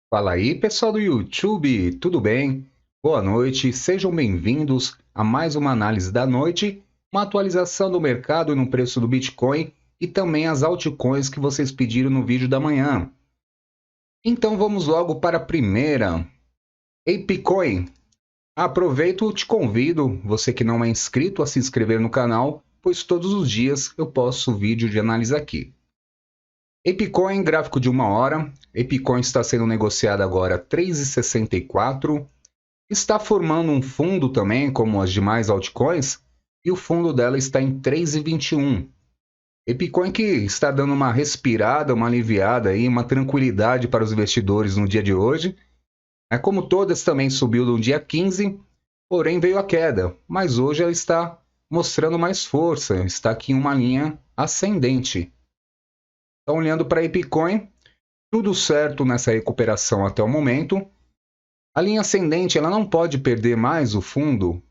Fala aí, pessoal do YouTube, tudo bem? Boa noite, sejam bem-vindos a mais uma análise da noite, uma atualização do mercado e no preço do Bitcoin e também as altcoins que vocês pediram no vídeo da manhã. Então vamos logo para a primeira, ApeCoin. Aproveito e te convido, você que não é inscrito, a se inscrever no canal, pois todos os dias eu posto vídeo de análise aqui. ApeCoin, gráfico de 1 hora. ApeCoin está sendo negociado agora a 3,64. Está formando um fundo também, como as demais altcoins, e o fundo dela está em 3,21. ApeCoin que está dando uma respirada, uma aliviada, aí, uma tranquilidade para os investidores no dia de hoje. Como todas também subiu no dia 15, porém veio a queda, mas hoje ela está mostrando mais força, está aqui em uma linha ascendente. Então, olhando para a ApeCoin, tudo certo nessa recuperação até o momento. A linha ascendente ela não pode perder mais o fundo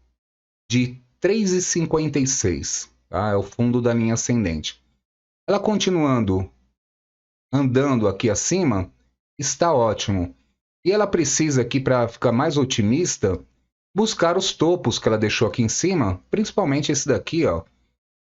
de 3,56, tá? É o fundo da linha ascendente. Ela continuando andando aqui acima, está ótimo. E ela precisa aqui, para ficar mais otimista, buscar os topos que ela deixou aqui em cima, principalmente esse daqui, ó,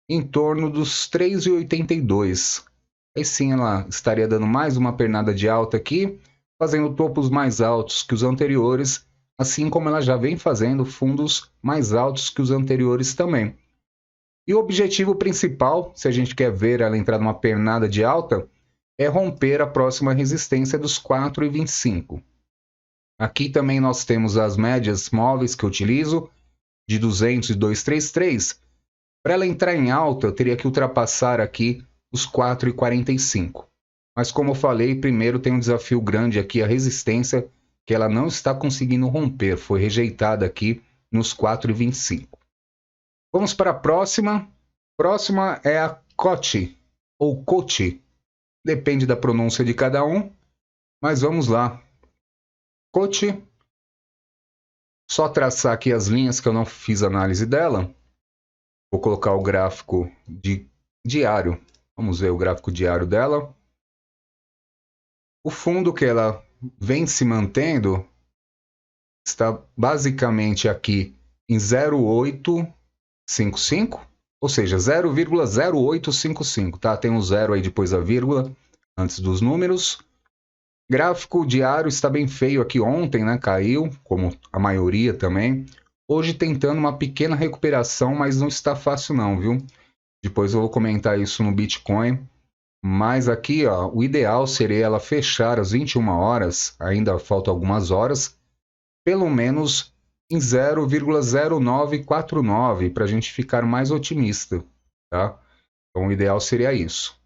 em torno dos 3,82. Aí sim ela estaria dando mais uma pernada de alta aqui, fazendo topos mais altos que os anteriores, assim como ela já vem fazendo fundos mais altos que os anteriores também. E o objetivo principal, se a gente quer ver ela entrar numa pernada de alta, é romper a próxima resistência dos 4,25. Aqui também nós temos as médias móveis que eu utilizo, de 200 e 233. Para ela entrar em alta, eu teria que ultrapassar aqui os 4,45. Mas como eu falei, primeiro tem um desafio grande aqui, a resistência, que ela não está conseguindo romper, foi rejeitada aqui nos 4,25. Vamos para a próxima. Próxima é a COT, ou COT, depende da pronúncia de cada um, mas vamos lá. COT, só traçar aqui as linhas que eu não fiz análise dela. Vou colocar o gráfico de diário. Vamos ver o gráfico diário dela. O fundo que ela vem se mantendo está basicamente aqui em 0,855, ou seja, 0,0855, tá? Tem um zero aí depois da vírgula, antes dos números. Gráfico diário está bem feio aqui ontem, né? Caiu, como a maioria também. Hoje tentando uma pequena recuperação, mas não está fácil não, viu? Depois eu vou comentar isso no Bitcoin. Mas aqui, ó, o ideal seria ela fechar às 21 horas, ainda faltam algumas horas, pelo menos em 0,0949, para a gente ficar mais otimista, tá? Então o ideal seria isso.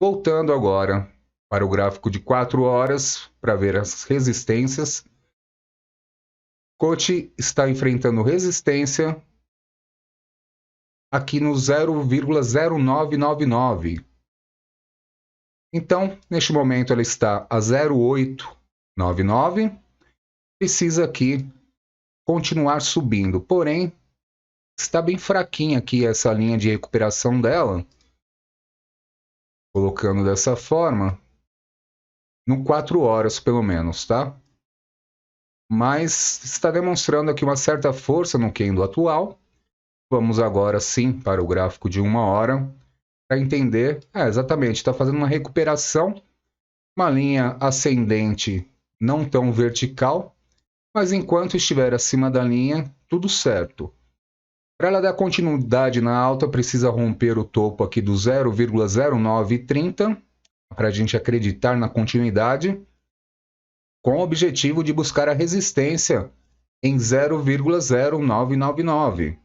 Voltando agora para o gráfico de 4 horas, para ver as resistências. COT está enfrentando resistência aqui no 0,0999. Então, neste momento, ela está a 0,899. Precisa aqui continuar subindo. Porém, está bem fraquinha aqui essa linha de recuperação dela. Colocando dessa forma, no 4 horas pelo menos, tá? Mas está demonstrando aqui uma certa força no candle atual. Vamos agora sim para o gráfico de 1 hora para entender. Exatamente, está fazendo uma recuperação, uma linha ascendente não tão vertical, mas enquanto estiver acima da linha, tudo certo. Para ela dar continuidade na alta, precisa romper o topo aqui do 0,0930, para a gente acreditar na continuidade, com o objetivo de buscar a resistência em 0,0999.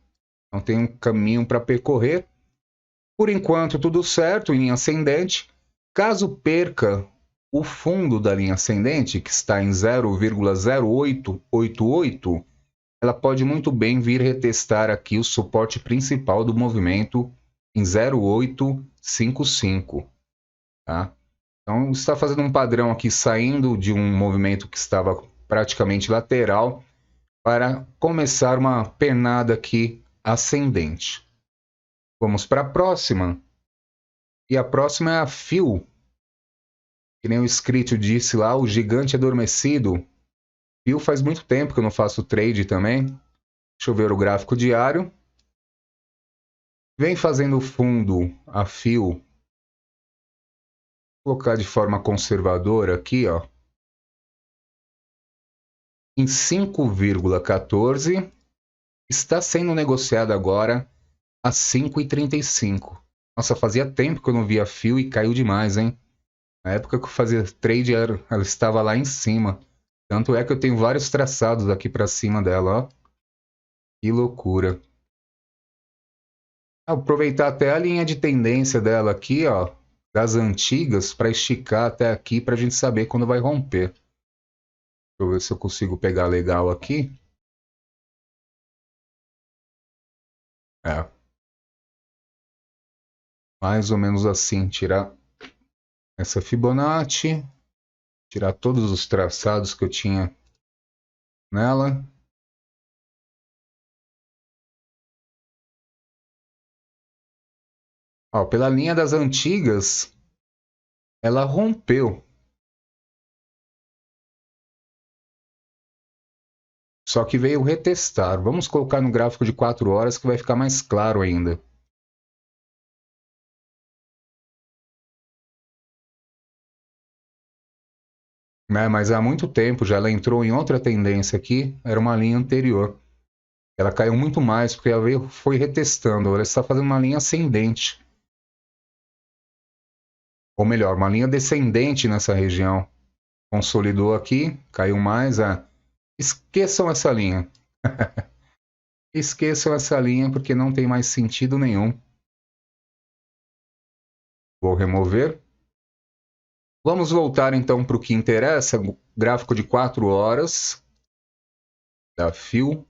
Então tem um caminho para percorrer. Por enquanto, tudo certo em linha ascendente. Caso perca o fundo da linha ascendente, que está em 0,0888, ela pode muito bem vir retestar aqui o suporte principal do movimento em 0,855. Tá? Então, está fazendo um padrão aqui, saindo de um movimento que estava praticamente lateral, para começar uma pernada aqui ascendente. Vamos para a próxima. E a próxima é a FIL. Que nem o inscrito disse lá, o gigante adormecido. Fio faz muito tempo que eu não faço trade também. Deixa eu ver o gráfico diário. Vem fazendo fundo a fio. Vou colocar de forma conservadora aqui, ó. Em 5,14. Está sendo negociado agora a 5,35. Nossa, fazia tempo que eu não via fio e caiu demais, hein? Na época que eu fazia trade, ela estava lá em cima. Tanto é que eu tenho vários traçados aqui para cima dela, ó. Que loucura. Aproveitar até a linha de tendência dela aqui, ó, das antigas, para esticar até aqui para a gente saber quando vai romper. Deixa eu ver se eu consigo pegar legal aqui. É. Mais ou menos assim, tirar essa Fibonacci, tirar todos os traçados que eu tinha nela. Ó, pela linha das antigas, ela rompeu. Só que veio retestar. Vamos colocar no gráfico de 4 horas que vai ficar mais claro ainda. Né? Mas há muito tempo já ela entrou em outra tendência aqui, era uma linha anterior. Ela caiu muito mais porque ela veio, foi retestando. Ela está fazendo uma linha ascendente. Ou melhor, uma linha descendente nessa região. Consolidou aqui, caiu mais. Esqueçam essa linha. Esqueçam essa linha porque não tem mais sentido nenhum. Vou remover. Vamos voltar então para o que interessa, gráfico de 4 horas da FIO.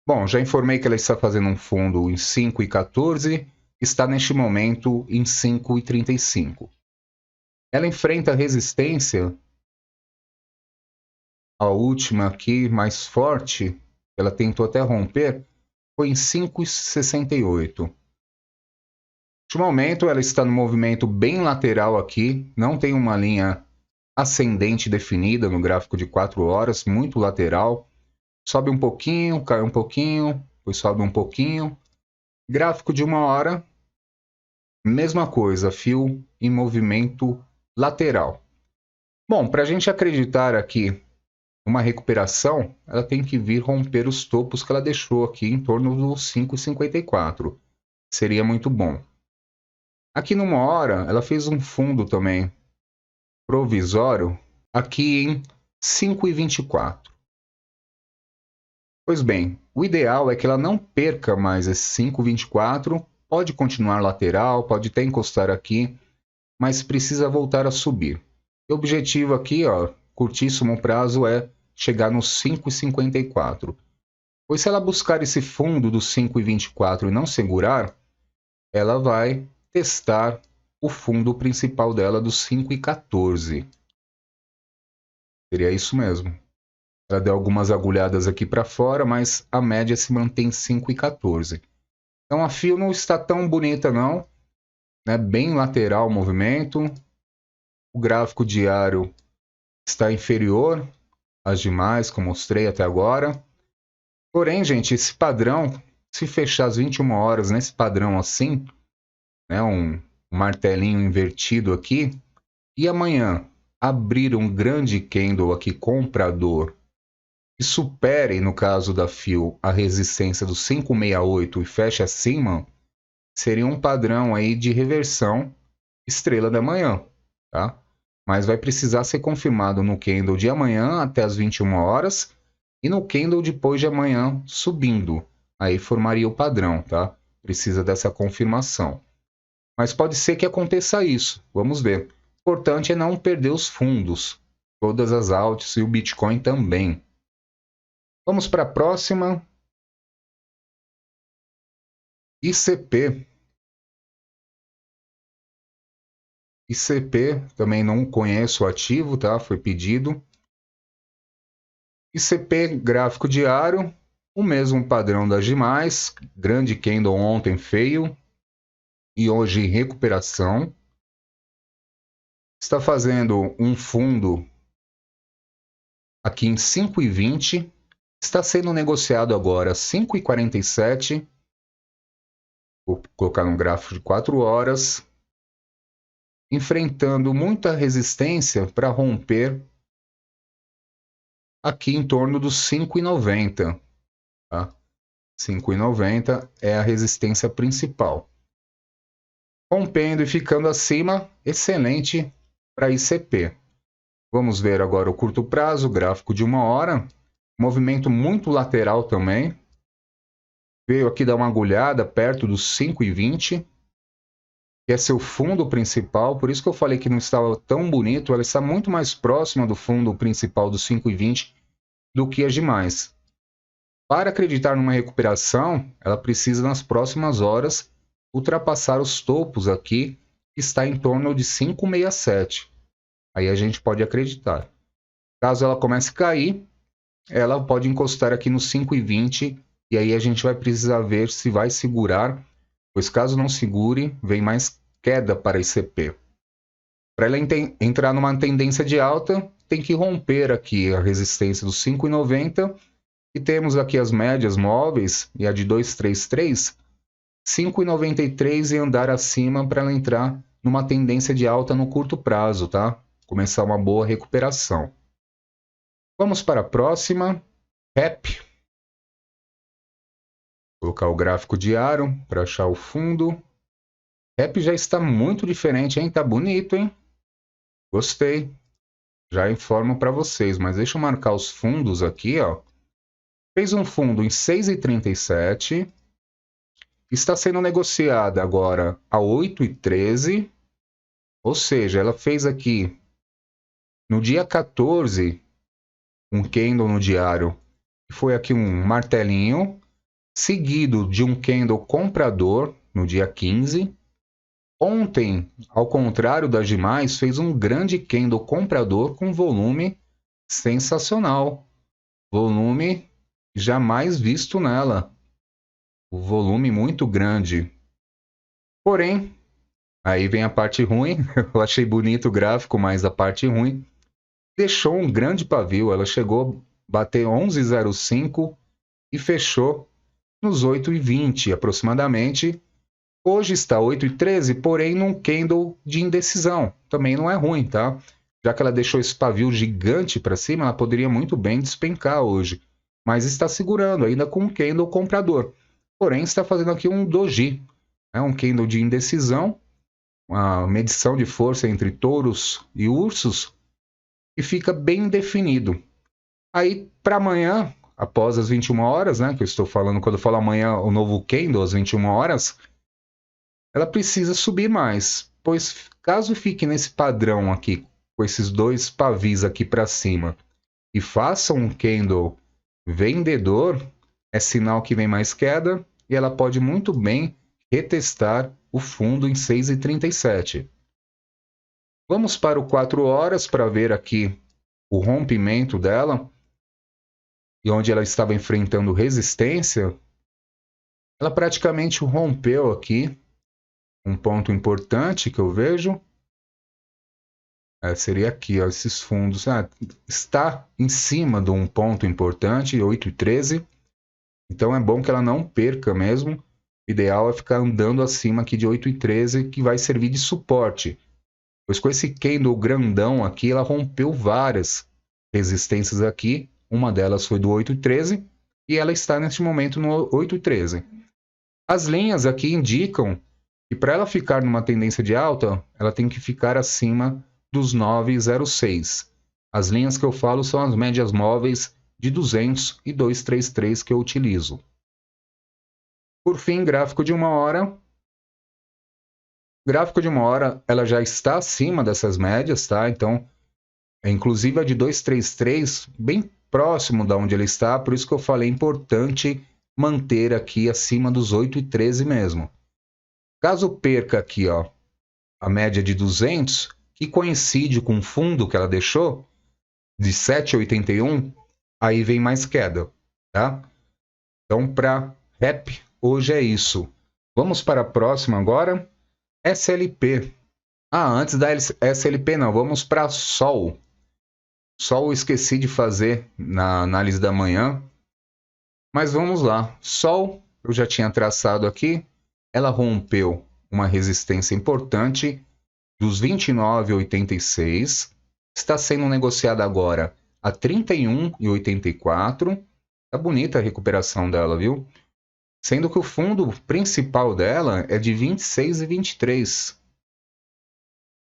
Bom, já informei que ela está fazendo um fundo em 5,14, está neste momento em 5,35. Ela enfrenta resistência, a última aqui, mais forte, ela tentou até romper, foi em 5,68. Neste momento ela está no movimento bem lateral aqui, não tem uma linha ascendente definida no gráfico de 4 horas, muito lateral. Sobe um pouquinho, cai um pouquinho, depois sobe um pouquinho. Gráfico de 1 hora, mesma coisa, fio em movimento lateral. Bom, para a gente acreditar aqui uma recuperação, ela tem que vir romper os topos que ela deixou aqui em torno dos 5,54. Seria muito bom. Aqui numa hora, ela fez um fundo também provisório aqui em 5,24. Pois bem, o ideal é que ela não perca mais esse 5,24, pode continuar lateral, pode até encostar aqui, mas precisa voltar a subir. O objetivo aqui, ó, curtíssimo prazo, é chegar nos 5,54. Pois se ela buscar esse fundo dos 5,24 e não segurar, ela vai testar o fundo principal dela dos 5,14. Seria isso mesmo. Ela deu algumas agulhadas aqui para fora, mas a média se mantém 5,14. Então a fio não está tão bonita não, né? Bem lateral o movimento. O gráfico diário está inferior às demais que eu mostrei até agora. Porém, gente, esse padrão, se fechar às 21 horas nesse padrão assim, né, um martelinho invertido aqui, e amanhã abrir um grande candle aqui comprador que supere, no caso da FIO, a resistência do 568 e feche acima, seria um padrão aí de reversão estrela da manhã, tá? Mas vai precisar ser confirmado no candle de amanhã até as 21 horas e no candle depois de amanhã subindo. Aí formaria o padrão, tá? Precisa dessa confirmação. Mas pode ser que aconteça isso, vamos ver. O importante é não perder os fundos, todas as altas e o Bitcoin também. Vamos para a próxima. ICP. ICP, também não conheço o ativo, tá? Foi pedido. ICP, gráfico diário, o mesmo padrão das demais. Grande candle ontem feio. e hoje em recuperação. Está fazendo um fundo aqui em 5,20. Está sendo negociado agora 5,47. Vou colocar no gráfico de 4 horas. Enfrentando muita resistência para romper aqui em torno dos 5,90. Tá? 5,90 é a resistência principal. Rompendo e ficando acima, excelente para ICP. Vamos ver agora o curto prazo, gráfico de 1 hora. Movimento muito lateral também. Veio aqui dar uma agulhada perto dos 5,20. Que é seu fundo principal. Por isso que eu falei que não estava tão bonito. Ela está muito mais próxima do fundo principal dos 5,20 do que as demais. Para acreditar numa recuperação, ela precisa nas próximas horas ultrapassar os topos aqui, que está em torno de 5,67. Aí a gente pode acreditar. Caso ela comece a cair, ela pode encostar aqui no 5,20 e aí a gente vai precisar ver se vai segurar, pois caso não segure, vem mais queda para ICP. Para ela entrar numa tendência de alta, tem que romper aqui a resistência dos 5,90 e temos aqui as médias móveis e a de 233, 5,93 e andar acima para ela entrar numa tendência de alta no curto prazo, tá? Começar uma boa recuperação. Vamos para a próxima, REP. Vou colocar o gráfico diário para achar o fundo. REP já está muito diferente, hein? Tá bonito, hein? Gostei. Já informo para vocês, mas deixa eu marcar os fundos aqui, ó. Fez um fundo em 6,37. Está sendo negociada agora a 8,13. Ou seja, ela fez aqui no dia 14 um candle no diário. Foi aqui um martelinho, seguido de um candle comprador no dia 15. Ontem, ao contrário das demais, fez um grande candle comprador com volume sensacional. Volume jamais visto nela. O volume muito grande. Porém, aí vem a parte ruim. Eu achei bonito o gráfico, mas a parte ruim deixou um grande pavio. Ela chegou a bater 11,05 e fechou nos 8,20 aproximadamente. Hoje está 8,13, porém num candle de indecisão. Também não é ruim, tá? Já que ela deixou esse pavio gigante para cima, ela poderia muito bem despencar hoje. Mas está segurando ainda com um candle comprador. Porém, está fazendo aqui um doji. É um candle de indecisão, uma medição de força entre touros e ursos, e fica bem definido. Aí, para amanhã, após as 21 horas, né, que eu estou falando, quando eu falo amanhã, o novo candle, às 21 horas, ela precisa subir mais, pois caso fique nesse padrão aqui, com esses dois pavis aqui para cima, e faça um candle vendedor, é sinal que vem mais queda, e ela pode muito bem retestar o fundo em 6,37. Vamos para o 4 horas para ver aqui o rompimento dela, e onde ela estava enfrentando resistência, ela praticamente rompeu aqui. Um ponto importante que eu vejo seria aqui, ó, esses fundos. Está em cima de um ponto importante, 8,13. Então é bom que ela não perca mesmo. O ideal é ficar andando acima aqui de 8,13, que vai servir de suporte. Pois com esse candle grandão aqui, ela rompeu várias resistências aqui. Uma delas foi do 8,13 e ela está neste momento no 8,13. As linhas aqui indicam que para ela ficar numa tendência de alta, ela tem que ficar acima dos 9,06. As linhas que eu falo são as médias móveis de 200 e 233 que eu utilizo. Por fim, gráfico de 1 hora. Gráfico de 1 hora, ela já está acima dessas médias, tá? Então, inclusive a de 233, bem próximo da onde ele está, por isso que eu falei, é importante manter aqui acima dos 8,13 mesmo. Caso perca aqui, ó, a média de 200, que coincide com o fundo que ela deixou, de 7,81, aí vem mais queda, tá? Então, para REP, hoje é isso. Vamos para a próxima agora. SLP. Antes da SLP não, vamos para Sol. Sol eu esqueci de fazer na análise da manhã, mas vamos lá. Sol eu já tinha traçado aqui, ela rompeu uma resistência importante dos 29,86, está sendo negociada agora a 31,84. Tá bonita a recuperação dela, viu? Sendo que o fundo principal dela é de 26,23.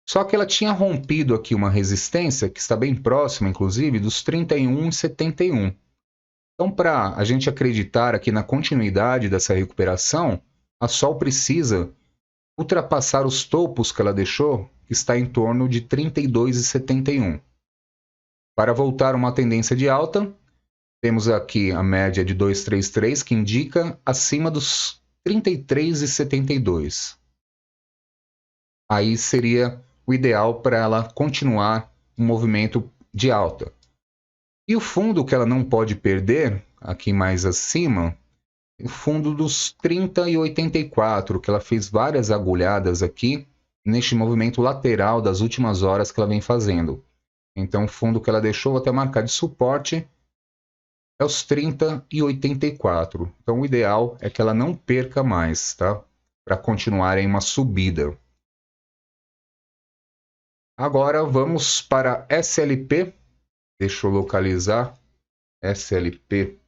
Só que ela tinha rompido aqui uma resistência que está bem próxima, inclusive, dos 31,71. Então, para a gente acreditar aqui na continuidade dessa recuperação, a Sol precisa ultrapassar os topos que ela deixou, que está em torno de 32,71. Para voltar uma tendência de alta, temos aqui a média de 233, que indica acima dos 33,72. Aí seria o ideal para ela continuar um movimento de alta. E o fundo que ela não pode perder, aqui mais acima, o fundo dos 30,84, que ela fez várias agulhadas aqui neste movimento lateral das últimas horas que ela vem fazendo. Então o fundo que ela deixou até marcar de suporte é os 30,84. Então o ideal é que ela não perca mais, tá? Para continuar em uma subida. Agora vamos para SLP. Deixa eu localizar. SLP.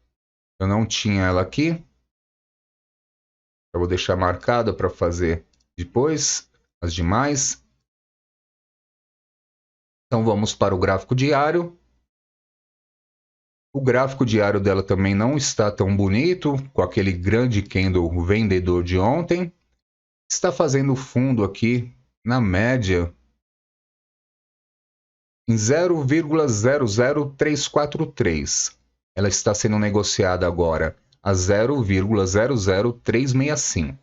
Eu não tinha ela aqui. Eu vou deixar marcada para fazer depois as demais. Então vamos para o gráfico diário. O gráfico diário dela também não está tão bonito, com aquele grande candle vendedor de ontem. Está fazendo fundo aqui na média em 0,00343. Ela está sendo negociada agora a 0,00365.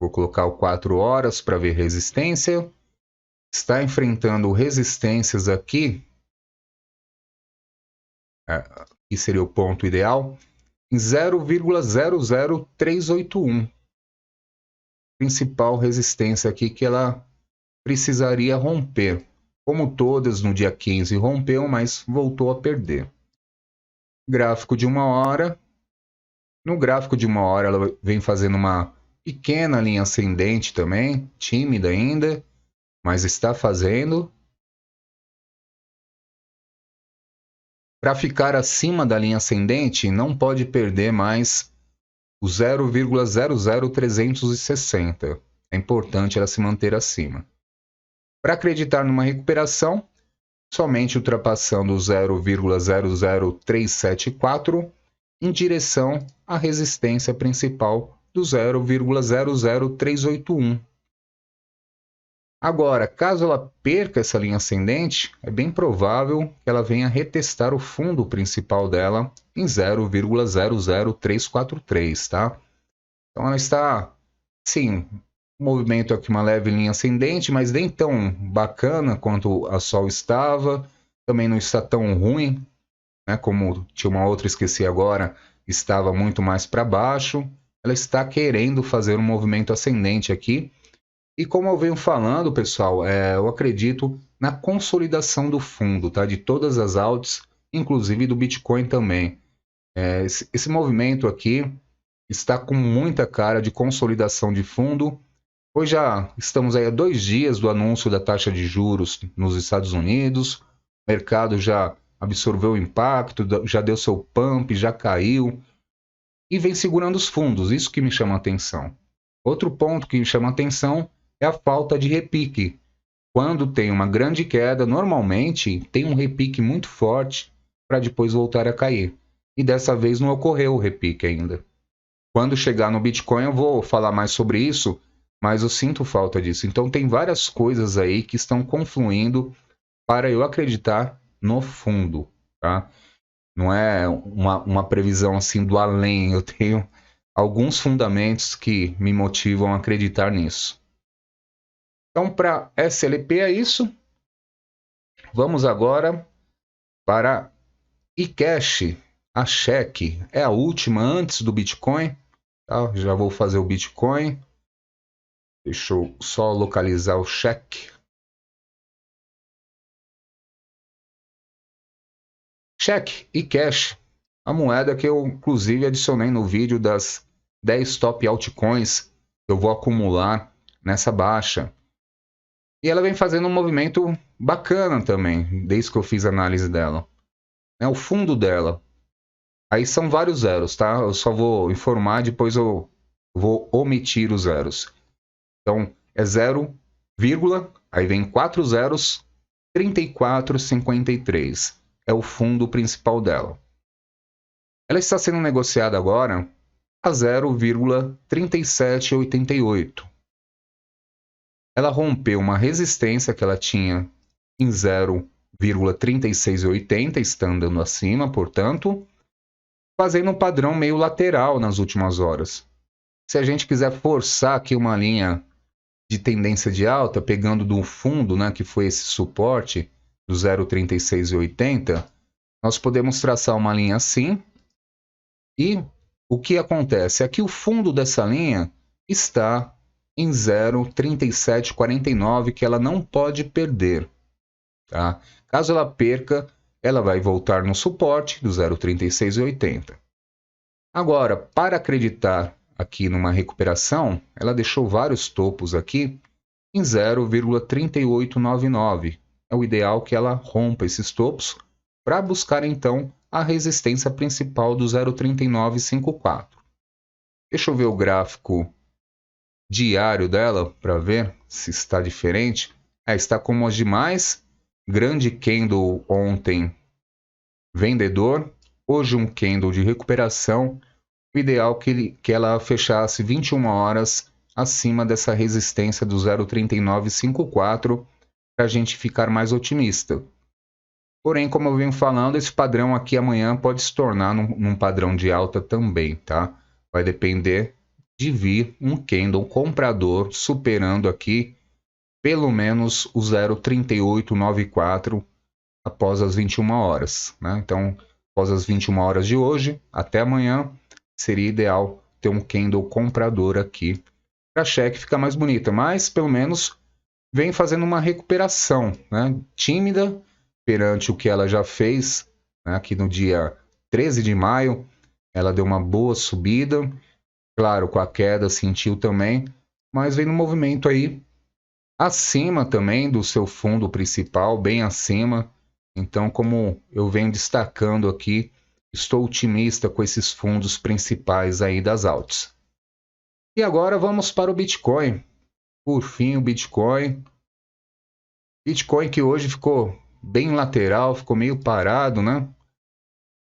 Vou colocar o 4 horas para ver resistência. Está enfrentando resistências aqui, que seria o ponto ideal, em 0,00381. Principal resistência aqui que ela precisaria romper. Como todas no dia 15 rompeu, mas voltou a perder. Gráfico de 1 hora. No gráfico de 1 hora ela vem fazendo uma pequena linha ascendente também, tímida ainda, mas está fazendo. Para ficar acima da linha ascendente, não pode perder mais o 0,00360. É importante ela se manter acima. Para acreditar numa recuperação, somente ultrapassando o 0,00374 em direção à resistência principal do 0,00381. Agora, caso ela perca essa linha ascendente, é bem provável que ela venha retestar o fundo principal dela em 0,00343, tá? Então ela está, sim, um movimento aqui, uma leve linha ascendente, mas nem tão bacana quanto a Sol estava, também não está tão ruim, né? Como tinha uma outra, esqueci agora, estava muito mais para baixo. Ela está querendo fazer um movimento ascendente aqui. E como eu venho falando, pessoal, eu acredito na consolidação do fundo, tá? De todas as alts, inclusive do Bitcoin também. Esse movimento aqui está com muita cara de consolidação de fundo. Hoje já estamos aí a 2 dias do anúncio da taxa de juros nos Estados Unidos. O mercado já absorveu o impacto, já deu seu pump, já caiu. E vem segurando os fundos, isso que me chama a atenção. Outro ponto que me chama a atenção é a falta de repique. Quando tem uma grande queda, normalmente tem um repique muito forte para depois voltar a cair. E dessa vez não ocorreu o repique ainda. Quando chegar no Bitcoin eu vou falar mais sobre isso, mas eu sinto falta disso. Então tem várias coisas aí que estão confluindo para eu acreditar no fundo, tá? Não é uma previsão assim do além, eu tenho alguns fundamentos que me motivam a acreditar nisso. Então, para SLP é isso. Vamos agora para eCash, a cheque. É a última antes do Bitcoin. Tá? Já vou fazer o Bitcoin. Deixa eu só localizar o cheque. Cheque e cash. A moeda que eu, inclusive, adicionei no vídeo das 10 top altcoins que eu vou acumular nessa baixa. E ela vem fazendo um movimento bacana também, desde que eu fiz a análise dela. O fundo dela. Aí são vários zeros, tá? Eu só vou informar, depois eu vou omitir os zeros. Então, é 0, aí vem 4 zeros, 34,53. É o fundo principal dela. Ela está sendo negociada agora a 0,3788. Ela rompeu uma resistência que ela tinha em 0,3680, está andando acima, portanto, fazendo um padrão meio lateral nas últimas horas. Se a gente quiser forçar aqui uma linha de tendência de alta, pegando do fundo, né, que foi esse suporte do 0,3680, nós podemos traçar uma linha assim. E o que acontece? Aqui o fundo dessa linha está em 0,3749, que ela não pode perder. Tá? Caso ela perca, ela vai voltar no suporte do 0,3680. Agora, para acreditar aqui numa recuperação, ela deixou vários topos aqui em 0,3899. É o ideal que ela rompa esses topos para buscar então a resistência principal do 0,3954. Deixa eu ver o gráfico diário dela para ver se está diferente. Está como as demais. Grande candle ontem vendedor, hoje um candle de recuperação. O ideal que ela fechasse 21 horas acima dessa resistência do 0,3954 para a gente ficar mais otimista. Porém, como eu venho falando, esse padrão aqui amanhã pode se tornar num padrão de alta também, tá? Vai depender de vir um candle comprador superando aqui pelo menos o 0,3894 após as 21 horas, né? Então, após as 21 horas de hoje, até amanhã, seria ideal ter um candle comprador aqui para a cheque ficar mais bonita, mas pelo menos vem fazendo uma recuperação, né? Tímida perante o que ela já fez, né? Aqui no dia 13 de maio, ela deu uma boa subida, claro, com a queda sentiu também, mas vem no movimento aí acima também do seu fundo principal, bem acima. Então, como eu venho destacando aqui, estou otimista com esses fundos principais aí das altas. E agora vamos para o Bitcoin. Por fim, o Bitcoin. Bitcoin que hoje ficou bem lateral, ficou meio parado, né?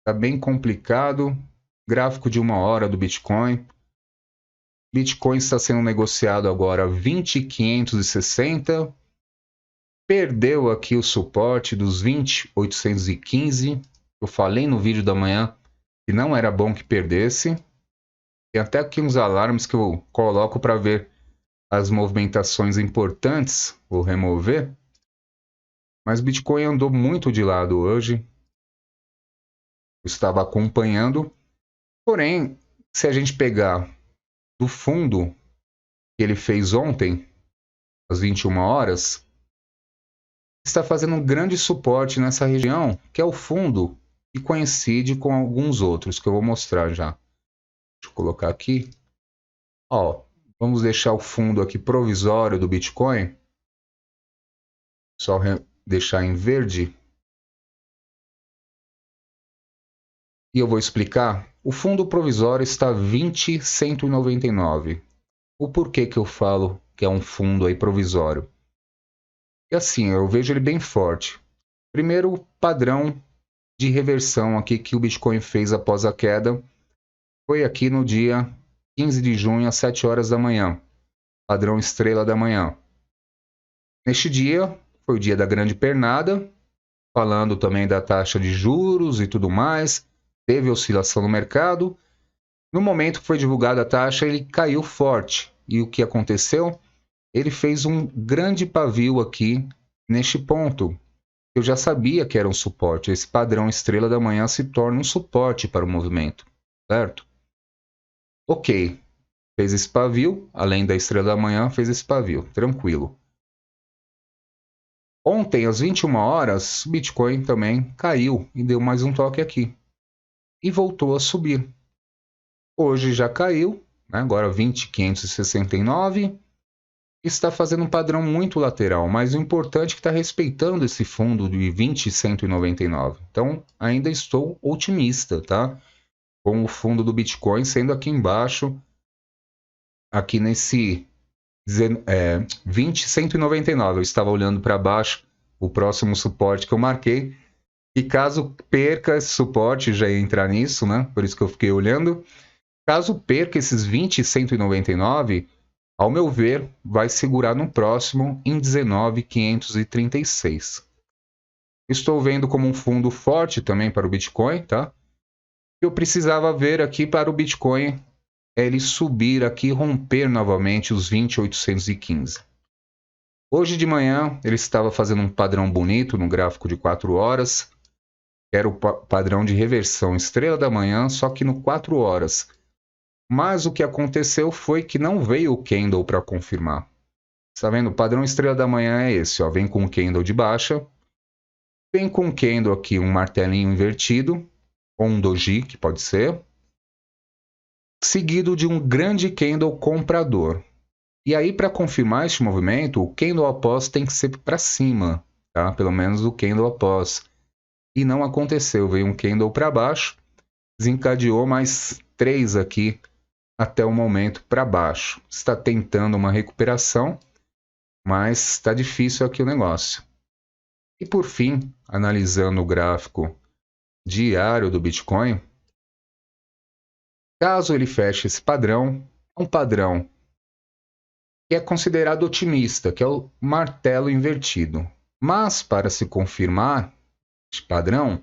Tá bem complicado. Gráfico de 1 hora do Bitcoin. Bitcoin está sendo negociado agora a 20.560. Perdeu aqui o suporte dos 20.815. Eu falei no vídeo da manhã que não era bom que perdesse. Tem até aqui uns alarmes que eu coloco para ver as movimentações importantes. Vou remover. Mas Bitcoin andou muito de lado hoje. Eu estava acompanhando. Porém, se a gente pegar do fundo que ele fez ontem, às 21 horas, está fazendo um grande suporte nessa região, que é o fundo que coincide com alguns outros, que eu vou mostrar já. Deixa eu colocar aqui. Ó, vamos deixar o fundo aqui provisório do Bitcoin. Só deixar em verde. E eu vou explicar. O fundo provisório está 20.199. O porquê que eu falo que é um fundo aí provisório? E assim, eu vejo ele bem forte. Primeiro, padrão de reversão aqui que o Bitcoin fez após a queda foi aqui no dia 15 de junho às 7 horas da manhã. Padrão estrela da manhã. Neste dia, foi o dia da grande pernada, falando também da taxa de juros e tudo mais. Teve oscilação no mercado. No momento que foi divulgada a taxa, ele caiu forte. E o que aconteceu? Ele fez um grande pavio aqui neste ponto. Eu já sabia que era um suporte. Esse padrão estrela da manhã se torna um suporte para o movimento, certo? Ok. fez esse pavio, além da estrela da manhã, fez esse pavio, tranquilo. Ontem, às 21 horas, o Bitcoin também caiu e deu mais um toque aqui. E voltou a subir. Hoje já caiu, né? Agora 20.569. Está fazendo um padrão muito lateral, mas o importante é que está respeitando esse fundo de 20.199. Então, ainda estou otimista, tá? Com o fundo do Bitcoin sendo aqui embaixo, aqui nesse 20.199. Eu estava olhando para baixo o próximo suporte que eu marquei. E caso perca esse suporte, já ia entrar nisso, né? Por isso que eu fiquei olhando. Caso perca esses 20.199, ao meu ver, vai segurar no próximo em 19.536. Estou vendo como um fundo forte também para o Bitcoin, tá? Eu precisava ver aqui para o Bitcoin ele subir aqui e romper novamente os 20.815. Hoje de manhã ele estava fazendo um padrão bonito no gráfico de 4 horas. Era o padrão de reversão estrela da manhã, só que no 4 horas. Mas o que aconteceu foi que não veio o candle para confirmar. Está vendo? O padrão estrela da manhã é esse, ó. Vem com um candle de baixa. Vem com um candle aqui, um martelinho invertido. Ou um doji, que pode ser. Seguido de um grande candle comprador. E aí, para confirmar este movimento, o candle após tem que ser para cima. Tá? Pelo menos o candle após. E não aconteceu. Veio um candle para baixo. Desencadeou mais 3 aqui. Até o momento para baixo. Está tentando uma recuperação, mas está difícil aqui o negócio. E por fim, analisando o gráfico diário do Bitcoin, caso ele feche esse padrão, é um padrão que é considerado otimista, que é o martelo invertido. Mas para se confirmar este padrão,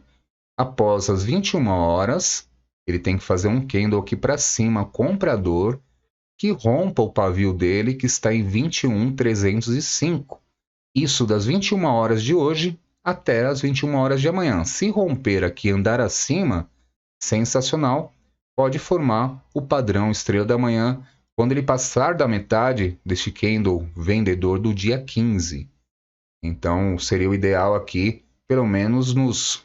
após as 21 horas, ele tem que fazer um candle aqui para cima, comprador, que rompa o pavio dele, que está em 21.305. Isso das 21 horas de hoje até as 21 horas de amanhã. Se romper aqui e andar acima, sensacional, pode formar o padrão estrela da manhã quando ele passar da metade deste candle vendedor do dia 15. Então, seria o ideal aqui, pelo menos nos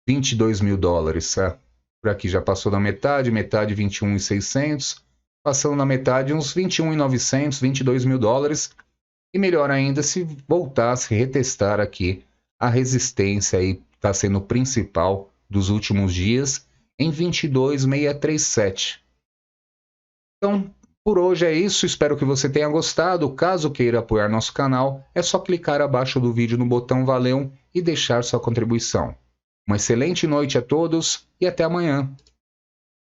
22 mil dólares, tá? Por aqui já passou da metade 21.600, passando na metade uns 21.900, 22 mil dólares, e melhor ainda se voltasse a retestar aqui a resistência aí, está sendo o principal dos últimos dias, em 22.637. Então, por hoje é isso, espero que você tenha gostado. Caso queira apoiar nosso canal, é só clicar abaixo do vídeo no botão Valeu e deixar sua contribuição. Uma excelente noite a todos e até amanhã.